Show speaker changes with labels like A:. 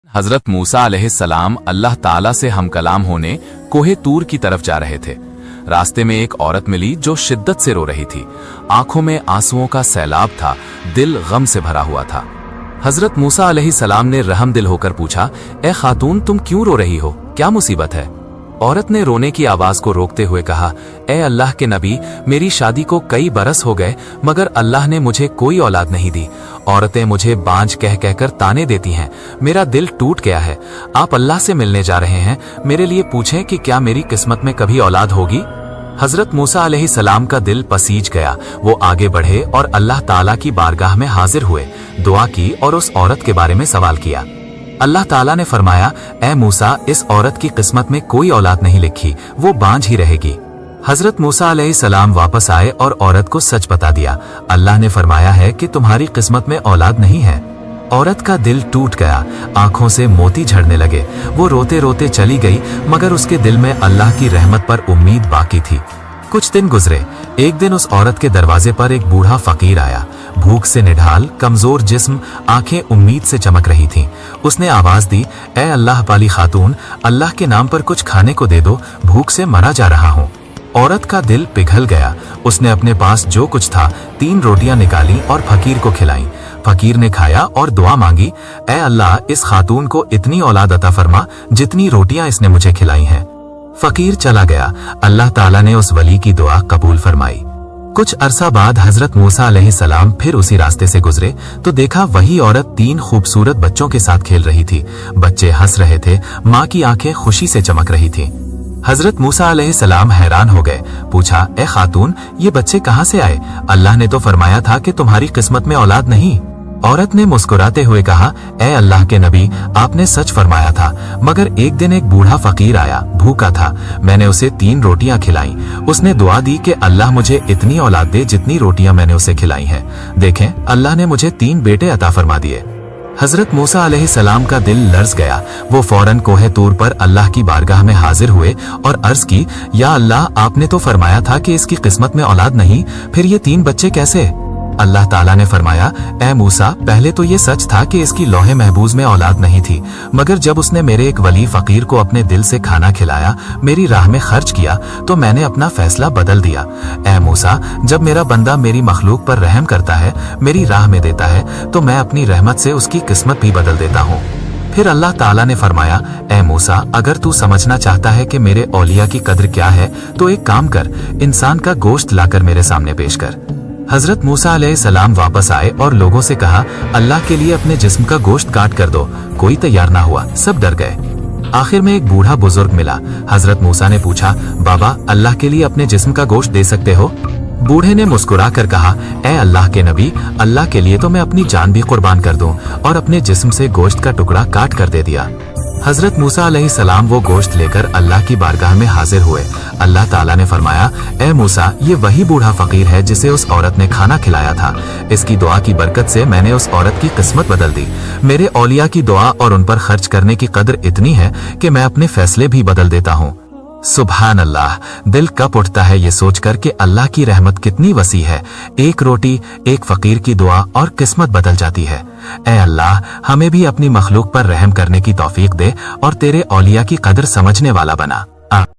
A: हजरत मूसा अलैहिस्सलाम अल्लाह ताला से हम कलाम होने कोहे तूर की तरफ जा रहे थे। रास्ते में एक औरत मिली जो शिद्दत से रो रही थी। आंखों में आंसुओं का सैलाब था, दिल गम से भरा हुआ था। हजरत मूसा अलैहिस्सलाम ने रहम दिल होकर पूछा, ए खातून, तुम क्यों रो रही हो? क्या मुसीबत है? औरत ने रोने की आवाज को रोकते हुए कहा, ए अल्लाह के नबी, मेरी शादी को कई बरस हो गए मगर अल्लाह ने मुझे कोई औलाद नहीं दी। औरतें मुझे बांझ कह कहकर ताने देती हैं। मेरा दिल टूट गया है। आप अल्लाह से मिलने जा रहे हैं, मेरे लिए पूछें कि क्या मेरी किस्मत में कभी औलाद होगी? हजरत मूसा अलैहिस्सलाम का दिल पसीज गया। वो आगे बढ़े और अल्लाह ताला की बारगाह में हाजिर हुए, दुआ की और उस औरत के बारे में सवाल किया। अल्लाह ताला ने फरमाया, ए मूसा, इस औरत की किस्मत में कोई औलाद नहीं लिखी, वो बांझ ही रहेगी। हजरत मूसा अलैहिस्सलाम वापस आए और औरत को सच बता दिया। अल्लाह ने फरमाया है कि तुम्हारी किस्मत में औलाद नहीं है। औरत का दिल टूट गया, आंखों से मोती झड़ने लगे। वो रोते रोते चली गई मगर उसके दिल में अल्लाह की रहमत पर उम्मीद बाकी थी। कुछ दिन गुजरे। एक दिन उस औरत के दरवाजे पर एक बूढ़ा फकीर आया। भूख से निढाल, कमजोर जिस्म, आंखें उम्मीद से चमक रही थीं। उसने आवाज दी, ए अल्लाह वाली खातून, अल्लाह के नाम पर कुछ खाने को दे दो, भूख से मरा जा रहा हूँ। औरत का दिल पिघल गया। उसने अपने पास जो कुछ था 3 रोटियां निकाली और फकीर को खिलाई। फकीर ने खाया और दुआ मांगी, ए अल्लाह, इस खातून को इतनी औलाद अता फरमा जितनी रोटियां इसने मुझे खिलाई हैं। फकीर चला गया। अल्लाह ताला ने उस वली की दुआ कबूल फरमाई। कुछ अरसा बाद हजरत मूसा अलैहिस्सलाम फिर उसी रास्ते से गुजरे तो देखा वही औरत 3 खूबसूरत बच्चों के साथ खेल रही थी। बच्चे हंस रहे थे, माँ की आंखें खुशी से चमक रही थीं। हजरत मूसा अलैहिस्सलाम हैरान हो गए। पूछा, ए खातून, ये बच्चे कहाँ से आए? अल्लाह ने तो फरमाया था कि तुम्हारी किस्मत में औलाद नहीं। औरत ने मुस्कुराते हुए कहा, ए अल्लाह के नबी, आपने सच फरमाया था, मगर एक दिन एक बूढ़ा फकीर आया, भूखा था। मैंने उसे 3 रोटियां खिलाई। उसने दुआ दी कि अल्लाह मुझे इतनी औलाद दे जितनी रोटियां मैंने उसे खिलाई हैं। देखें, अल्लाह ने मुझे 3 बेटे अता फरमा दिए। हजरत मूसा अलैहिस्सलाम का दिल लर्ज गया। वो फौरन कोहे तूर पर अल्लाह की बारगाह में हाजिर हुए और अर्ज की, या अल्लाह, आपने तो फरमाया था कि इसकी किस्मत में औलाद नहीं, फिर ये 3 बच्चे कैसे? अल्लाह ताला ने फरमाया, ए मूसा, पहले तो ये सच था कि इसकी लौहे महबूज में औलाद नहीं थी, मगर जब उसने मेरे एक वली फकीर को अपने दिल से खाना खिलाया, मेरी राह में खर्च किया, तो मैंने अपना फैसला बदल दिया। ए मूसा, जब मेरा बंदा मेरी मखलूक पर रहम करता है, मेरी राह में देता है, तो मैं अपनी रहमत से उसकी किस्मत भी बदल देता हूँ। फिर अल्लाह ताला ने फरमाया, ए मूसा, अगर तू समझना चाहता है कि मेरे औलिया की कद्र क्या है, तो एक काम कर, इंसान का गोश्त लाकर मेरे सामने पेश कर। हजरत मूसा अलैहिस्सलाम वापस आए और लोगों से कहा, अल्लाह के लिए अपने जिस्म का गोश्त काट कर दो। कोई तैयार ना हुआ, सब डर गए। आखिर में एक बूढ़ा बुजुर्ग मिला। हजरत मूसा ने पूछा, बाबा, अल्लाह के लिए अपने जिस्म का गोश्त दे सकते हो? बूढ़े ने मुस्कुरा कर कहा, ए अल्लाह के नबी, अल्लाह के लिए तो मैं अपनी जान भी कुर्बान कर दूं, और अपने जिस्म से गोश्त का टुकड़ा काट कर दे दिया। हजरत मूसा अलैहिस्सलाम वो गोश्त लेकर अल्लाह की बारगाह में हाजिर हुए। अल्लाह ताला ने फरमाया, ए मूसा, ये वही बूढ़ा फकीर है जिसे उस औरत ने खाना खिलाया था। इसकी दुआ की बरकत से मैंने उस औरत की किस्मत बदल दी। मेरे औलिया की दुआ और उन पर खर्च करने की कदर इतनी है कि मैं अपने फैसले भी बदल देता हूँ। सुभान अल्लाह, दिल कप उठता है ये सोचकर कि अल्लाह की रहमत कितनी वसी है। एक रोटी, एक फकीर की दुआ और किस्मत बदल जाती है। ए अल्लाह, हमें भी अपनी मखलूक पर रहम करने की तौफीक दे और तेरे औलिया की कदर समझने वाला बना।